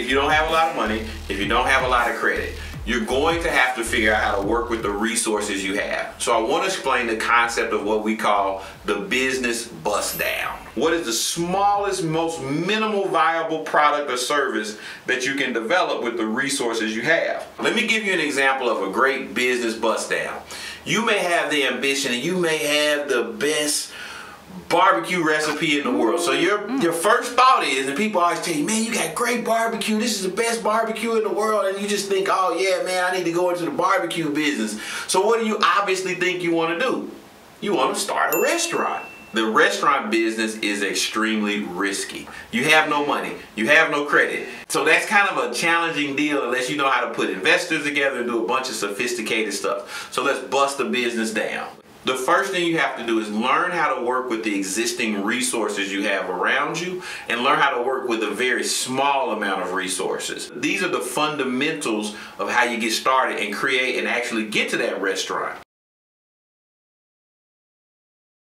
if you don't have a lot of money, if you don't have a lot of credit, you're going to have to figure out how to work with the resources you have. So I want to explain the concept of what we call the business bust down. What is the smallest, most minimal viable product or service that you can develop with the resources you have? Let me give you an example of a great business bust down. You may have the ambition and you may have the best barbecue recipe in the world. So your first thought is, and people always tell you, man, you got great barbecue, this is the best barbecue in the world, and you just think, oh yeah, man, I need to go into the barbecue business. So what do you obviously think you want to do? You want to start a restaurant. The restaurant business is extremely risky. You have no money, you have no credit. So that's kind of a challenging deal unless you know how to put investors together and do a bunch of sophisticated stuff. So let's bust the business down. The first thing you have to do is learn how to work with the existing resources you have around you and learn how to work with a very small amount of resources. These are the fundamentals of how you get started and create and actually get to that restaurant.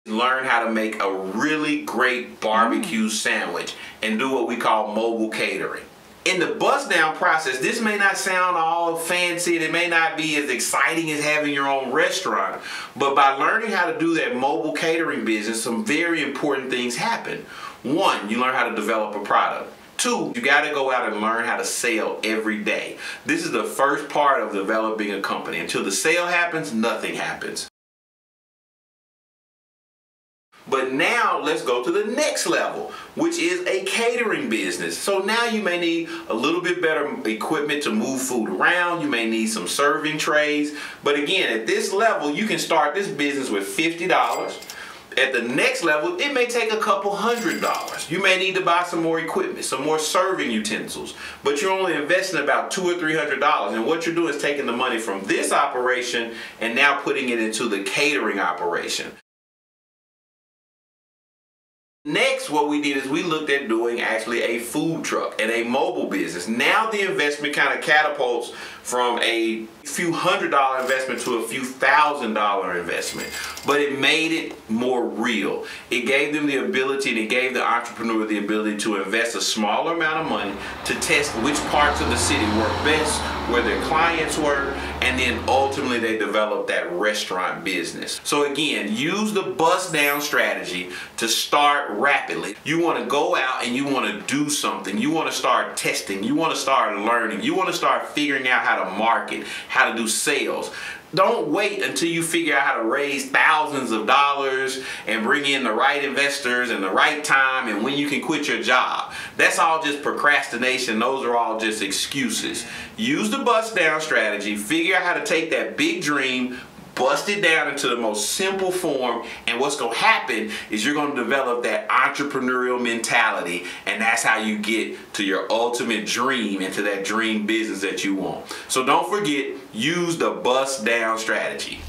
Learn how to make a really great barbecue sandwich and do what we call mobile catering. In the bust down process, this may not sound all fancy and it may not be as exciting as having your own restaurant, but by learning how to do that mobile catering business, some very important things happen. One, you learn how to develop a product. Two, you got to go out and learn how to sell every day. This is the first part of developing a company. Until the sale happens, nothing happens. But now let's go to the next level, which is a catering business. So now you may need a little bit better equipment to move food around. You may need some serving trays. But again, at this level, you can start this business with $50. At the next level, it may take a couple $100. You may need to buy some more equipment, some more serving utensils, but you're only investing about $200 or $300. And what you're doing is taking the money from this operation and now putting it into the catering operation. Next, what we did is we looked at doing actually a food truck and a mobile business. Now the investment kind of catapults from a few $100 investment to a few $1,000 investment, but it made it more real. It gave them the ability, and it gave the entrepreneur the ability to invest a smaller amount of money to test which parts of the city work best, where their clients were, and then ultimately they developed that restaurant business. So again, use the bust down strategy to start rapidly. You want to go out and you want to do something. You want to start testing. You want to start learning. You want to start figuring out how to market, how to do sales. Don't wait until you figure out how to raise thousands of dollars and bring in the right investors and the right time and when you can quit your job. That's all just procrastination. Those are all just excuses. Use the bust down strategy. Figure out how to take that big dream, bust it down into the most simple form, and what's going to happen is you're going to develop that entrepreneurial mentality, and that's how you get to your ultimate dream and to that dream business that you want. So don't forget, use the bust down strategy.